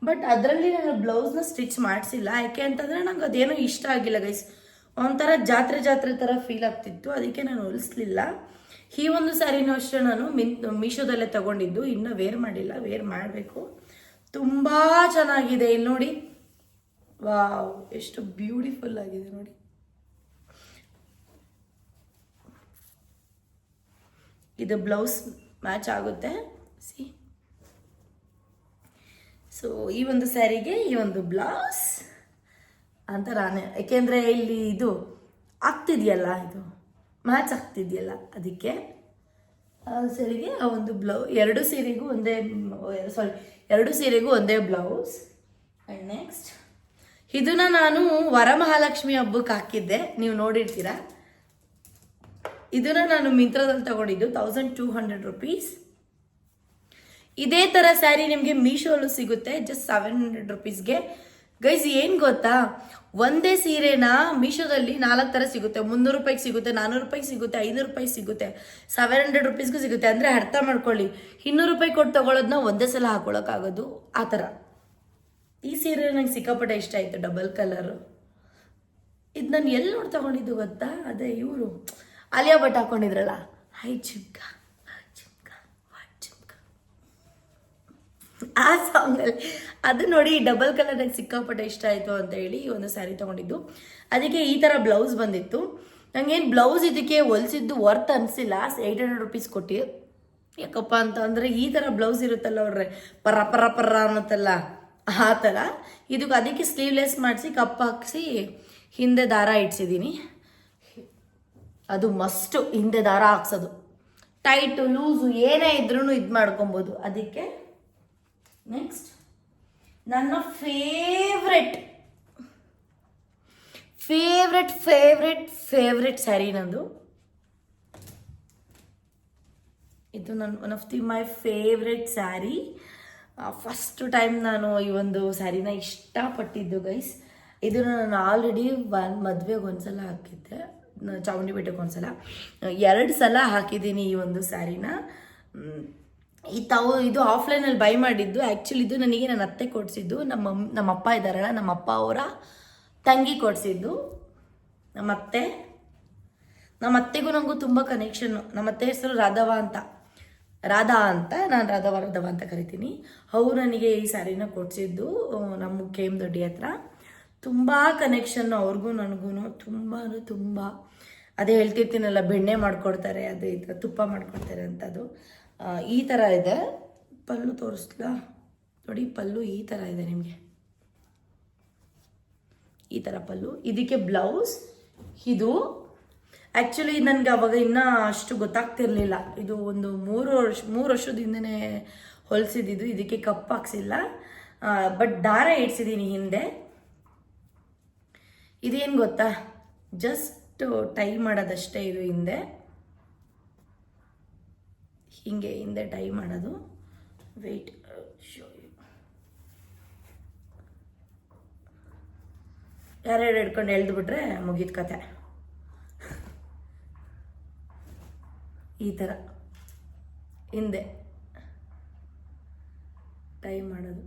ಬಟ್ ಅದರಲ್ಲಿ ನಾನು ಬ್ಲೌಸ್ನ ಸ್ಟಿಚ್ ಮಾಡಿಸಿಲ್ಲ. ಯಾಕೆ ಅಂತಂದರೆ ನಂಗೆ ಅದೇನೋ ಇಷ್ಟ ಆಗಿಲ್ಲ ಗೈಸ್, ಒಂಥರ ಜಾತ್ರೆ ಥರ ಫೀಲ್ ಆಗ್ತಿತ್ತು. ಅದಕ್ಕೆ ನಾನು ಹೊಲಿಸ್ಲಿಲ್ಲ. ಈ ಒಂದು ಸ್ಯಾರಿನೂ ಅಷ್ಟೇ ನಾನು ಮೀಶೋದಲ್ಲೇ ತೊಗೊಂಡಿದ್ದು, ಇನ್ನೂ ವೇರ್ ಮಾಡಿಲ್ಲ, ವೇರ್ ಮಾಡಬೇಕು. ತುಂಬ ಚೆನ್ನಾಗಿದೆ. ಇಲ್ಲಿ ನೋಡಿ, ವಾವ್, ಎಷ್ಟು ಬ್ಯೂಟಿಫುಲ್ ಆಗಿದೆ ನೋಡಿ. ಇದು ಬ್ಲೌಸ್ ಮ್ಯಾಚ್ ಆಗುತ್ತೆ ಸಿ. ಸೊ ಈ ಒಂದು ಸ್ಯಾರಿಗೆ ಈ ಒಂದು ಬ್ಲೌಸ್ ಅಂತ ನಾನೇ, ಯಾಕೆಂದರೆ ಇಲ್ಲಿ ಇದು ಆಗ್ತಿದೆಯಲ್ಲ, ಇದು ಮ್ಯಾಚ್ ಆಗ್ತಿದೆಯಲ್ಲ, ಅದಕ್ಕೆ ಸರಿಗೆ ಆ ಒಂದು ಎರಡು ಸೀರೆಗೂ ಒಂದೇ ಬ್ಲೌಸ್. ಆ್ಯಂಡ್ ನೆಕ್ಸ್ಟ್ ಇದನ್ನು ನಾನು ವರಮಹಾಲಕ್ಷ್ಮಿ ಹಬ್ಬಕ್ಕೆ ಹಾಕಿದ್ದೆ, ನೀವು ನೋಡಿರ್ತೀರ. ಇದನ್ನು ನಾನು ಮಿಂತ್ರದಲ್ಲಿ ತಗೊಂಡಿದ್ದು 1200 ರುಪೀಸ್. ಇದೇ ಥರ ಸ್ಯಾರಿ ನಿಮಗೆ ಮೀಶೋಲ್ಲೂ ಸಿಗುತ್ತೆ, ಜಸ್ಟ್ 700 ರುಪೀಸ್ಗೆ. ಗೈಸ್ ಏನು ಗೊತ್ತಾ, ಒಂದೇ ಸೀರೆನ ಮೀಶೋದಲ್ಲಿ 4 ಥರ ಸಿಗುತ್ತೆ. 300 ರೂಪಾಯಿಗೆ ಸಿಗುತ್ತೆ, 400 ರೂಪಾಯಿಗೆ ಸಿಗುತ್ತೆ, 500 ರೂಪಾಯಿಗೆ ಸಿಗುತ್ತೆ, 700 ರುಪೀಸ್ಗೂ ಸಿಗುತ್ತೆ. ಅಂದರೆ ಅರ್ಥ ಮಾಡ್ಕೊಳ್ಳಿ, 200 ರೂಪಾಯಿ ಕೊಟ್ಟು ತೊಗೊಳೋದನ್ನ ಒಂದೇ ಸಲ ಹಾಕೊಳ್ಳೋಕ್ಕಾಗೋದು ಆ ಥರ. ಈ ಸೀರೆ ನಂಗೆ ಸಿಕ್ಕಾಪಟ್ಟೆ ಇಷ್ಟ ಆಯಿತು, ಡಬಲ್ ಕಲರು. ಇದು ನಾನು ಎಲ್ಲಿ ನೋಡಿ ತಗೊಂಡಿದ್ದು ಗೊತ್ತಾ, ಅದೇ ಇವರು ಆಲಿಯಾ ಭಟ್ ಹಾಕೊಂಡಿದ್ರಲ್ಲ, ಹೈ ಚಿಮ್ಕ ಆ ಸಾಂಗಲ್ಲಿ, ಅದು ನೋಡಿ ಡಬಲ್ ಕಲರ್ ನಂಗೆ ಸಿಕ್ಕಾಪಟ್ಟೆ ಇಷ್ಟ ಆಯಿತು ಅಂತ ಹೇಳಿ ಈ ಒಂದು ಸ್ಯಾರಿ ತೊಗೊಂಡಿದ್ದು. ಅದಕ್ಕೆ ಈ ಥರ ಬ್ಲೌಸ್ ಬಂದಿತ್ತು. ನನಗೇನು ಬ್ಲೌಸ್ ಇದಕ್ಕೆ ಹೊಲಿಸಿದ್ದು ವರ್ತ್ ಅನಿಸಿಲ್ಲ, 800 ರುಪೀಸ್ ಕೊಟ್ಟು. ಯಾಕಪ್ಪ ಅಂತ ಅಂದರೆ ಈ ಥರ ಬ್ಲೌಸ್ ಇರುತ್ತಲ್ಲ ಅವ್ರೆ, ಪರ ಅನ್ನತ್ತಲ್ಲ, ಆ ಥರ. ಅದಕ್ಕೆ ಸ್ಲೀವ್ಲೆಸ್ ಮಾಡಿಸಿ ಕಪ್ ಹಾಕಿಸಿ ಹಿಂದೆ ದಾರ ಇಡ್ಸಿದ್ದೀನಿ. ಅದು ಮಸ್ಟು, ಹಿಂದೆ ದಾರ ಹಾಕ್ಸೋದು. ಟೈಟು ಲೂಸು ಏನೇ ಇದ್ರೂ ಇದು ಮಾಡ್ಕೊಬೋದು. ಅದಕ್ಕೆ ನೆಕ್ಸ್ಟ್ ನನ್ನ ಫೇವ್ರೆಟ್ ಸ್ಯಾರಿ ನಂದು. ಇದು ನನ್ನ one of my favourite sari. First time ನಾನು ಈ ಒಂದು ಸ್ಯಾರಿನ ಇಷ್ಟಪಟ್ಟಿದ್ದು ಗೈಸ್. ಇದನ್ನು ನಾನು ಆಲ್ರೆಡಿ ಮದುವೆಗೆ ಒಂದ್ಸಲ ಹಾಕಿದ್ದೆ, ಚಾಮುಂಡಿ ಬೆಟ್ಟಕ್ಕೆ ಒಂದ್ಸಲ, 2 ಸಲ ಹಾಕಿದ್ದೀನಿ ಈ ಒಂದು ಸ್ಯಾರಿನ. ಇದು ಆಫ್ಲೈನಲ್ಲಿ ಬೈ ಮಾಡಿದ್ದು. ಆ್ಯಕ್ಚುಲಿ ಇದು ನನಗೆ ನನ್ನ ಅತ್ತೆ ಕೊಡಿಸಿದ್ದು, ನಮ್ಮ ಅಪ್ಪ ಇದ್ದಾರಲ್ಲ, ನಮ್ಮ ಅಪ್ಪ ಅವರ ತಂಗಿ ಕೊಡಿಸಿದ್ದು. ನಮ್ಮ ಅತ್ತೆಗೂ ನನಗೂ ತುಂಬ ಕನೆಕ್ಷನ್ನು. ನಮ್ಮ ಅತ್ತೆ ಹೆಸರು ರಾಧಾ ಅಂತ, ನಾನು ರಾಧವ ಅಂತ ಕರಿತೀನಿ. ಅವ್ರು ನನಗೆ ಈ ಸ್ಯಾರಿನ ಕೊಡಿಸಿದ್ದು ನಮ್ಮ KM ದೊಡ್ಡಿ ಹತ್ರ. ತುಂಬ ಕನೆಕ್ಷನ್ನು ಅವ್ರಿಗೂ ನನಗೂ, ತುಂಬ. ಅದೇ ಹೇಳ್ತಿರ್ತೀನಲ್ಲ, ಬೆಣ್ಣೆ ಮಾಡ್ಕೊಡ್ತಾರೆ, ಅದು ಈ ಥರ ತುಪ್ಪ ಮಾಡ್ಕೊಡ್ತಾರೆ ಅಂತದು. ಈ ಥರ ಇದೆ ಪಲ್ಲು. ತೋರಿಸ್ಲಾ ನೋಡಿ, ಪಲ್ಲು ಈ ಥರ ಇದೆ ನಿಮಗೆ, ಈ ಥರ ಪಲ್ಲು. ಇದಕ್ಕೆ ಬ್ಲೌಸ್. ಇದು ಆ್ಯಕ್ಚುಲಿ ನನಗೆ ಅವಾಗ ಇನ್ನೂ ಅಷ್ಟು ಗೊತ್ತಾಗ್ತಿರ್ಲಿಲ್ಲ. ಇದು ಒಂದು 3 ವರ್ಷದ ಹಿಂದೆ ಹೊಲಿಸಿದ್ದು. ಇದಕ್ಕೆ ಕಪ್ ಹಾಕ್ಸಿಲ್ಲ, ಬಟ್ ದಾರ ಇಡ್ಸಿದ್ದೀನಿ ಹಿಂದೆ. ಇದೇನು ಗೊತ್ತಾ, ಜಸ್ಟ್ ಟೈ ಮಾಡೋದಷ್ಟೇ. ಇದು ಹಿಂದೆ ಹಿಂಗೆ ಹಿಂದೆ ಟೈ ಮಾಡೋದು. ವೆಯ್ಟ್, ಯಾರ್ಯಾರು ಹಿಡ್ಕೊಂಡು ಎಳೆದ್ಬಿಟ್ರೆ ಮುಗೀತು ಕತೆ. ಈ ಥರ ಹಿಂದೆ ಟೈ ಮಾಡೋದು.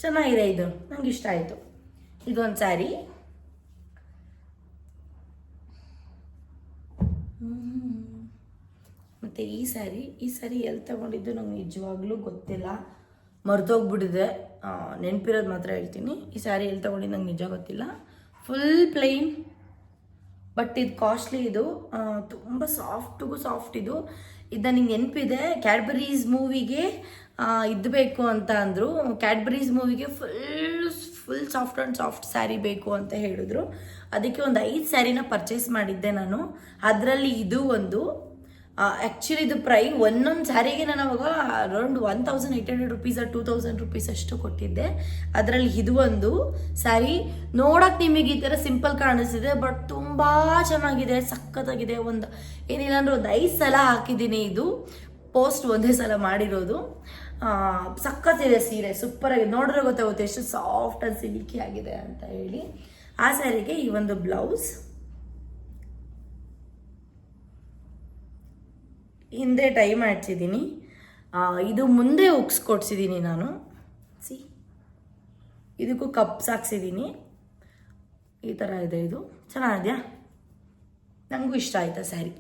ಚೆನ್ನಾಗಿದೆ, ಇದು ನಂಗೆ ಇಷ್ಟ ಆಯಿತು. ಇದೊಂದು ಸ್ಯಾರಿ. ಮತ್ತು ಈ ಸ್ಯಾರಿ ಎಲ್ಲಿ ತಗೊಂಡಿದ್ದು ನಂಗೆ ನಿಜವಾಗ್ಲೂ ಗೊತ್ತಿಲ್ಲ, ಮರ್ತೋಗ್ಬಿಟ್ಟಿದೆ. ನೆನಪಿರೋದು ಮಾತ್ರ ಹೇಳ್ತೀನಿ. ಈ ಸ್ಯಾರಿ ಎಲ್ಲಿ ತಗೊಂಡಿದ್ದು ನಂಗೆ ನಿಜ ಗೊತ್ತಿಲ್ಲ. ಫುಲ್ ಪ್ಲೈನ್, ಬಟ್ ಇದು ಕಾಸ್ಟ್ಲಿ. ಇದು ತುಂಬ ಸಾಫ್ಟ್. ಇದು ನನಗೆ ನೆನಪಿದೆ, ಕ್ಯಾಡ್ಬರೀಸ್ ಮೂವಿಗೆ ಇದು ಬೇಕು ಅಂತ ಅಂದರು. ಕ್ಯಾಡ್ಬರೀಸ್ ಮೂವಿಗೆ ಫುಲ್ ಸಾಫ್ಟ್ ಸ್ಯಾರಿ ಬೇಕು ಅಂತ ಹೇಳಿದ್ರು. ಅದಕ್ಕೆ ಒಂದು 5 ಸ್ಯಾರಿನ ಪರ್ಚೇಸ್ ಮಾಡಿದ್ದೆ ನಾನು. ಅದರಲ್ಲಿ ಇದು ಒಂದು. ಆ್ಯಕ್ಚುಲಿ ಇದು ಒಂದೊಂದು ಸ್ಯಾರಿಗೆ ನಾನು ಅವಾಗ ಅರೌಂಡ್ 1800 ರುಪೀಸ್ 2000 ರುಪೀಸ್ ಅಷ್ಟು ಕೊಟ್ಟಿದ್ದೆ. ಅದರಲ್ಲಿ ಇದು ಒಂದು ಸ್ಯಾರಿ. ನೋಡೋಕೆ ನಿಮಗೆ ಈ ಥರ ಸಿಂಪಲ್ ಕಾಣಿಸ್ತಿದೆ, ಬಟ್ ತುಂಬ ಚೆನ್ನಾಗಿದೆ, ಸಖತ್ತಾಗಿದೆ. ಏನಿಲ್ಲ ಅಂದರೆ ಒಂದು 5 ಸಲ ಹಾಕಿದ್ದೀನಿ. ಇದು ಪೋಸ್ಟ್ ಒಂದೇ ಸಲ ಮಾಡಿರೋದು. ಸಖತ್ತಿದೆ ಸೀರೆ, ಸೂಪರಾಗಿದೆ. ನೋಡಿದ್ರೆ ಗೊತ್ತಾಗುತ್ತೆ ಎಷ್ಟು ಸಾಫ್ಟ್ ಆ್ಯಂಡ್ ಸಿಲ್ಕಿ ಆಗಿದೆ ಅಂತ ಹೇಳಿ. ಆ ಸ್ಯಾರಿಗೆ ಈ ಒಂದು ಬ್ಲೌಸ್. ಹಿಂದೆ ಟೈ ಮಾಡ್ಸಿದ್ದೀನಿ. ಇದು ಮುಂದೆ ಉಗ್ಸ್ಕೊಡ್ಸಿದ್ದೀನಿ ನಾನು. ಇದಕ್ಕೂ ಕಪ್ಸ್ ಹಾಕ್ಸಿದ್ದೀನಿ. ಈ ಥರ ಇದೆ. ಇದು ಚೆನ್ನಾಗಿದೆಯಾ? ನನಗೂ ಇಷ್ಟ ಆಯ್ತಾ ಸ್ಯಾರಿ.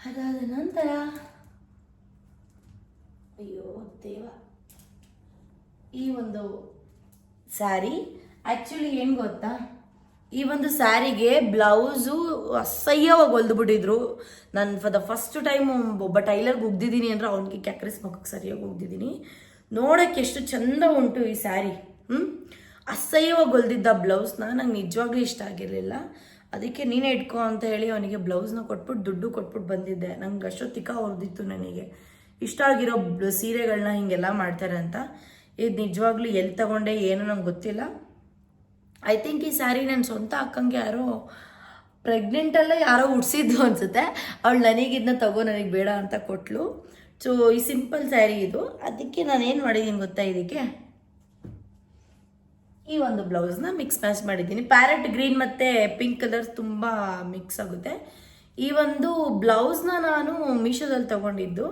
ಅದಾದ ನಂತರ ಅಯ್ಯೋ ದೇವ, ಈ ಒಂದು ಸ್ಯಾರಿ ಆ್ಯಕ್ಚುಲಿ ಏನು ಗೊತ್ತಾ, ಈ ಒಂದು ಸ್ಯಾರಿಗೆ ಬ್ಲೌಸು ಅಸಹ್ಯವಾಗಿ ಹೊಲ್ದುಬಿಟ್ಟಿದ್ರು. ನಾನು ಫಾರ್ ದ ಫಸ್ಟ್ ಟೈಮ್ ಒಬ್ಬ ಟೈಲರ್ಗೆ ಉಗ್ದಿದ್ದೀನಿ ಅಂದರೆ ಅವನಿಗೆ ಕ್ಯಾಕ್ರಿಸ್ ಮುಖಕ್ಕೆ ಸರಿಯಾಗಿ ಉಗ್ದಿದ್ದೀನಿ. ನೋಡೋಕ್ಕೆ ಎಷ್ಟು ಚಂದ ಉಂಟು ಈ ಸ್ಯಾರಿ. ಅಸಹ್ಯವಾಗಿ ಹೊಲ್ದಿದ್ದ ಬ್ಲೌಸ್ನ ನಂಗೆ ನಿಜವಾಗ್ಲೂ ಇಷ್ಟ ಆಗಿರಲಿಲ್ಲ. ಅದಕ್ಕೆ ನೀನೇ ಇಟ್ಕೊ ಅಂತ ಹೇಳಿ ಅವನಿಗೆ ಬ್ಲೌಸ್ನ ಕೊಟ್ಬಿಟ್ಟು ದುಡ್ಡು ಕೊಟ್ಬಿಟ್ಟು ಬಂದಿದ್ದೆ. ನಂಗೆ ಅಷ್ಟೊತ್ತಿಕ ಹೊಡೆದಿತ್ತು ನನಗೆ. ಇಷ್ಟ ಆಗಿರೋ ಸೀರೆಗಳನ್ನ ಹಿಂಗೆಲ್ಲ ಮಾಡ್ತಾರೆ ಅಂತ. ಇದು ನಿಜವಾಗ್ಲೂ ಎಲ್ಲಿ ತಗೊಂಡೆ ಏನೋ ನಂಗೆ ಗೊತ್ತಿಲ್ಲ. ಐ ಥಿಂಕ್ ಈ ಸ್ಯಾರಿ ನನ್ನ ಸ್ವಂತ ಅಕ್ಕಂಗೆ ಯಾರೋ ಪ್ರೆಗ್ನೆಂಟಲ್ಲೇ ಯಾರೋ ಉಡ್ಸಿದ್ದು ಅನಿಸುತ್ತೆ. ಅವಳು ನನಗಿದನ್ನ ನನಗೆ ಬೇಡ ಅಂತ ಕೊಟ್ಲು. ಸೊ ಈ ಸಿಂಪಲ್ ಸ್ಯಾರಿ ಇದು. ಅದಕ್ಕೆ ನಾನೇನು ಮಾಡಿದ್ದೀನಿ ಗೊತ್ತಾ, ಇದಕ್ಕೆ ಈ ಒಂದು ಬ್ಲೌಸ್ನ ಮಿಕ್ಸ್ ಮ್ಯಾಚ್ ಮಾಡಿದ್ದೀನಿ. ಪ್ಯಾರೆಟ್ ಗ್ರೀನ್ ಮತ್ತು ಪಿಂಕ್ ಕಲರ್ ತುಂಬ ಮಿಕ್ಸ್ ಆಗುತ್ತೆ. ಈ ಒಂದು ಬ್ಲೌಸ್ನ ನಾನು ಮೀಶೋದಲ್ಲಿ ತೊಗೊಂಡಿದ್ದು.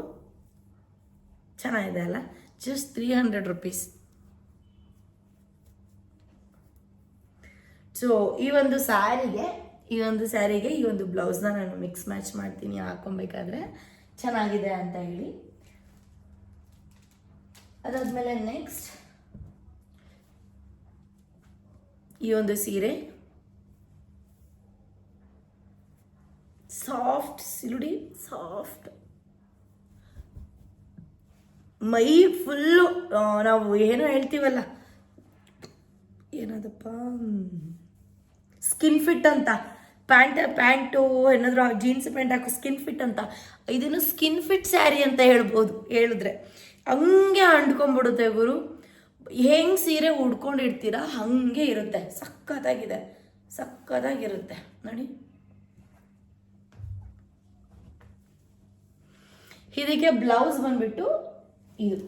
ಚೆನ್ನಾಗಿದೆ ಅಲ್ಲ, ಜಸ್ಟ್ 300 ರುಪೀಸ್. ಸೊ ಈ ಒಂದು ಸ್ಯಾರಿಗೆ ಈ ಒಂದು ಬ್ಲೌಸ್ನ ನಾನು ಮಿಕ್ಸ್ ಮ್ಯಾಚ್ ಮಾಡ್ತೀನಿ ಹಾಕೊಬೇಕಾದ್ರೆ ಚೆನ್ನಾಗಿದೆ ಅಂತ ಹೇಳಿ. ಅದಾದಮೇಲೆ ನೆಕ್ಸ್ಟ್ ಈ ಒಂದು ಸೀರೆ ಸಾಫ್ಟ್ ಸಿಲುಡಿ, ಸಾಫ್ಟ್ ಮೈ ಫುಲ್ಲು. ನಾವು ಏನೋ ಹೇಳ್ತೀವಲ್ಲ, ಏನದಪ್ಪ, ಸ್ಕಿನ್ ಫಿಟ್ ಅಂತ. ಪ್ಯಾಂಟು ಏನಾದರೂ ಜೀನ್ಸ್ ಪ್ಯಾಂಟ್ ಹಾಕೋ ಸ್ಕಿನ್ ಫಿಟ್ ಅಂತ. ಇದನ್ನು ಸ್ಕಿನ್ ಫಿಟ್ ಸ್ಯಾರಿ ಅಂತ ಹೇಳಿದ್ರೆ ಹಂಗೆ ಅಂಡ್ಕೊಂಡ್ಬಿಡುತ್ತೆ ಗುರು. ಹೆಂಗೆ ಸೀರೆ ಉಡ್ಕೊಂಡಿರ್ತೀರ ಹಾಗೆ ಇರುತ್ತೆ. ಸಕ್ಕತ್ತಾಗಿದೆ, ಸಕ್ಕತ್ತಾಗಿರುತ್ತೆ ನೋಡಿ. ಇದಕ್ಕೆ ಬ್ಲೌಸ್ ಬಂದ್ಬಿಟ್ಟು ಇದು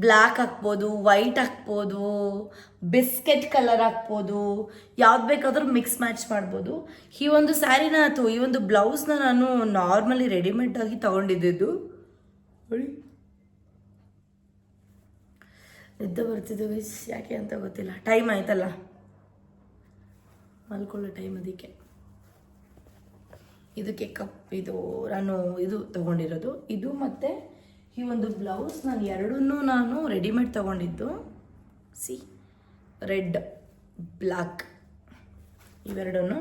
ಬ್ಲ್ಯಾಕ್ ಹಾಕ್ಬೋದು, ವೈಟ್ ಹಾಕ್ಬೋದು, ಬಿಸ್ಕೆಟ್ ಕಲರ್ ಹಾಕ್ಬೋದು, ಯಾವ್ದು ಬೇಕಾದ್ರೂ ಮಿಕ್ಸ್ ಮ್ಯಾಚ್ ಮಾಡ್ಬೋದು. ಈ ಒಂದು ಸ್ಯಾರಿನ ಅಥವಾ ಈ ಒಂದು ಬ್ಲೌಸ್ನ ನಾನು ನಾರ್ಮಲಿ ರೆಡಿಮೇಡ್ ಆಗಿ ತಗೊಂಡಿದ್ದು ನೋಡಿ. ನಿದ್ದೆ ಬರ್ತಿದ್ದು ಗೈಸ್, ಯಾಕೆ ಅಂತ ಗೊತ್ತಿಲ್ಲ, ಟೈಮ್ ಆಯ್ತಲ್ಲ ಮಲ್ಕೊಳ್ಳೋ ಟೈಮ್. ಇದಕ್ಕೆ ಇದು ನಾನು ಇದು ತಗೊಂಡಿರೋದು ಇದು ಮತ್ತು ಈ ಒಂದು ಬ್ಲೌಸ್ ನಾನು ಎರಡನ್ನೂ ನಾನು ರೆಡಿಮೇಡ್ ತಗೊಂಡಿದ್ದು. ಸಿ ರೆಡ್ ಬ್ಲ್ಯಾಕ್ ಇವೆರಡನ್ನು.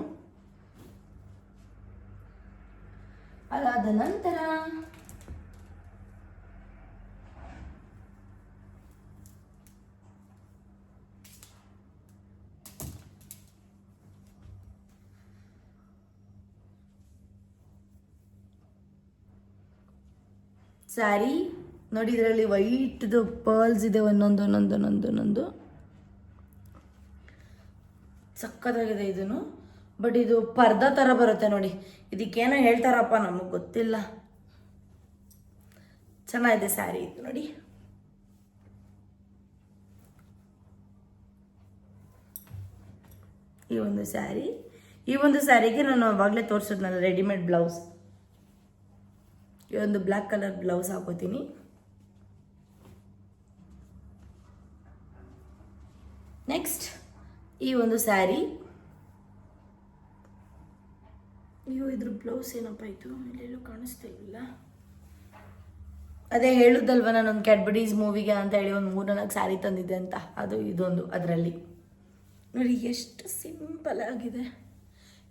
ಅದಾದ ನಂತರ ಸ್ಯಾರಿ ನೋಡಿ, ಇದರಲ್ಲಿ ವೈಟ್ದು ಪರ್ಲ್ಸ್ ಇದೆ, ಒಂದೊಂದು ಸಕ್ಕತ್ತಾಗಿದೆ ಇದನ್ನು. ಬಟ್ ಇದು ಪರ್ದ ಥರ ಬರುತ್ತೆ ನೋಡಿ, ಇದಕ್ಕೇನೋ ಹೇಳ್ತಾರಪ್ಪ ನಮಗೆ ಗೊತ್ತಿಲ್ಲ. ಚೆನ್ನಾಗಿದೆ ಸ್ಯಾರಿ ಇದು ನೋಡಿ. ಈ ಒಂದು ಸ್ಯಾರಿಗೆ ನಾನು ಅವಾಗಲೇ ತೋರಿಸಿದ್ನಲ್ಲ ರೆಡಿಮೇಡ್ ಬ್ಲೌಸ್, ಈ ಒಂದು ಬ್ಲ್ಯಾಕ್ ಕಲರ್ ಬ್ಲೌಸ್ ಹಾಕೋತೀನಿ. ನೆಕ್ಸ್ಟ್ ಈ ಒಂದು ಸ್ಯಾರಿ, ಇದ್ರ ಬ್ಲೌಸ್ ಏನಪ್ಪ ಇದು, ಇಲ್ಲೆಲ್ಲೂ ಕಾಣಿಸ್ತಾ ಇಲ್ಲ. ಅದೇ ಹೇಳುದಲ್ವ ನಾನೊಂದು ಕ್ಯಾಡ್ಬರೀಸ್ ಮೂವಿಗೆ ಅಂತ ಹೇಳಿ ಒಂದು 3-4 ಸ್ಯಾರಿ ತಂದಿದ್ದೆ ಅಂತ, ಅದು ಇದೊಂದು ಅದರಲ್ಲಿ ನೋಡಿ. ಎಷ್ಟು ಸಿಂಪಲ್ ಆಗಿದೆ,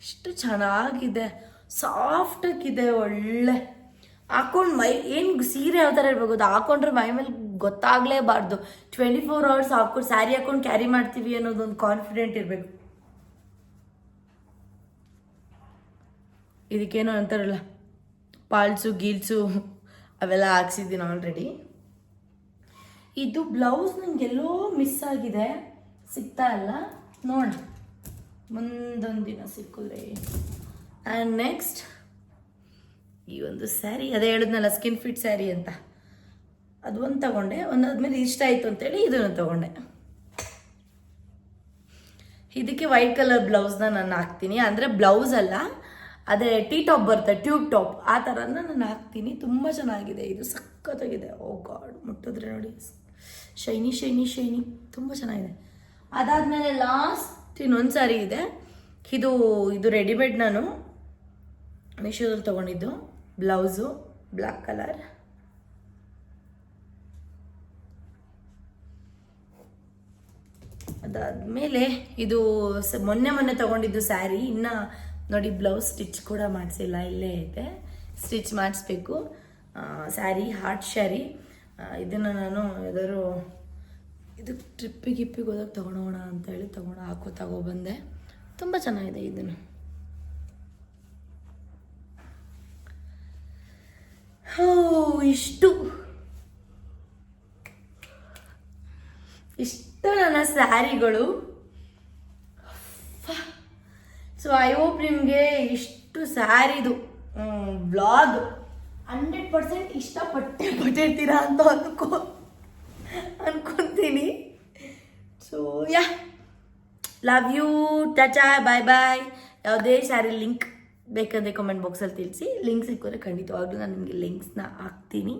ಎಷ್ಟು ಚೆನ್ನಾಗಿದೆ, ಸಾಫ್ಟ್ ಆಗಿದೆ, ಒಳ್ಳೆ ಹಾಕೊಂಡು ಏನು ಸೀರೆ ಯಾವ ಥರ ಇರ್ಬೇಕು, ಅದು ಹಾಕೊಂಡ್ರೆ ಮೈ ಮೇಲೆ ಗೊತ್ತಾಗಲೇಬಾರ್ದು. 24 hours ಹಾಕೊಂಡು ಸ್ಯಾರಿ ಹಾಕೊಂಡು ಕ್ಯಾರಿ ಮಾಡ್ತೀವಿ ಅನ್ನೋದೊಂದು ಕಾನ್ಫಿಡೆಂಟ್ ಇರಬೇಕು. ಇದಕ್ಕೇನೋ ಅಂತಾರಲ್ಲ ಪಾಲ್ಸು ಗೀಲ್ಸು ಅವೆಲ್ಲ ಹಾಕ್ಸಿದ್ದೀನಿ ಆಲ್ರೆಡಿ. ಇದು ಬ್ಲೌಸ್ ನನಗೆಲ್ಲೋ ಮಿಸ್ ಆಗಿದೆ, ಸಿಗ್ತಾ ಇಲ್ಲ, ನೋಡ ಮುಂದೊಂದು ದಿನ ಸಿಕ್ಕಿದ್ರೆ. ಆ್ಯಂಡ್ ನೆಕ್ಸ್ಟ್ ಈ ಒಂದು ಸ್ಯಾರಿ, ಅದೇ ಹೇಳಿದ್ನಲ್ಲ ಸ್ಕಿನ್ ಫಿಟ್ ಸ್ಯಾರಿ ಅಂತ, ಅದು ಒಂದು ತಗೊಂಡೆ. ಒಂದಾದ್ಮೇಲೆ ಇಷ್ಟ ಆಯಿತು ಅಂತೇಳಿ ಇದನ್ನು ತಗೊಂಡೆ. ಇದಕ್ಕೆ ವೈಟ್ ಕಲರ್ ಬ್ಲೌಸ್ನ ನಾನು ಹಾಕ್ತೀನಿ, ಅಂದರೆ ಬ್ಲೌಸ್ ಅಲ್ಲ, ಅದೇ ಟೀ ಟಾಪ್ ಬರುತ್ತೆ, ಟ್ಯೂಬ್ ಟಾಪ್, ಆ ಥರನ ನಾನು ಹಾಕ್ತೀನಿ. ತುಂಬ ಚೆನ್ನಾಗಿದೆ ಇದು, ಸಖತ್ತಾಗಿದೆ. ಓ ಗಾಡ್, ಮುಟ್ಟಿದ್ರೆ ನೋಡಿ ಶೈನಿ ಶೈನಿ ಶೈನಿ, ತುಂಬ ಚೆನ್ನಾಗಿದೆ. ಅದಾದಮೇಲೆ ಲಾಸ್ಟ್ ಇನ್ನೊಂದು ಸ್ಯಾರಿ ಇದೆ, ಇದು ರೆಡಿಮೇಡ್ ನಾನು ಮೀಶೋದಲ್ಲಿ ತೊಗೊಂಡಿದ್ದು. ಬ್ಲೌಸು ಬ್ಲ್ಯಾಕ್ ಕಲರ್, ಅದಾದಮೇಲೆ ಇದು ಮೊನ್ನೆ ತೊಗೊಂಡಿದ್ದು ಸ್ಯಾರಿ. ಇನ್ನು ನೋಡಿ ಬ್ಲೌಸ್ ಸ್ಟಿಚ್ ಕೂಡ ಮಾಡಿಸಿಲ್ಲ, ಇಲ್ಲೇ ಐತೆ, ಸ್ಟಿಚ್ ಮಾಡಿಸ್ಬೇಕು. ಸ್ಯಾರಿ ಹಾರ್ಟ್ ಸ್ಯಾರಿ, ಇದನ್ನು ನಾನು ಯಾವ್ದಾದ್ರು ಇದು ಟ್ರಿಪ್ಪಿಗೆ ಹೋದಾಗ ತೊಗೊಳೋಣ ಅಂತೇಳಿ ತಗೊಬಂದೆ. ತುಂಬ ಚೆನ್ನಾಗಿದೆ ಇದನ್ನು. ಇಷ್ಟು ನನ್ನ ಸ್ಯಾರಿಗಳು. ಸೊ ಐ ಹೋಪ್ ನಿಮಗೆ ಇಷ್ಟು ಸ್ಯಾರಿದು ಬ್ಲಾಗ್ 100% ಇಷ್ಟಪಟ್ಟಿರ್ತೀರಾ ಅಂತ ಅನ್ಕೊಂತೀನಿ. So ya, love you, tata, bye bye. ಯಾವುದೇ ಸ್ಯಾರಿ ಲಿಂಕ್ ಬೇಕಂದರೆ ಕಮೆಂಟ್ ಬಾಕ್ಸಲ್ಲಿ ತಿಳಿಸಿ. ಲಿಂಕ್ ಸಿಕ್ಕಿದ್ರೆ ಖಂಡಿತವಾಗ್ಲೂ ನಾನು ನಿಮಗೆ ಲಿಂಕ್ಸ್ನ ಹಾಕ್ತೀನಿ.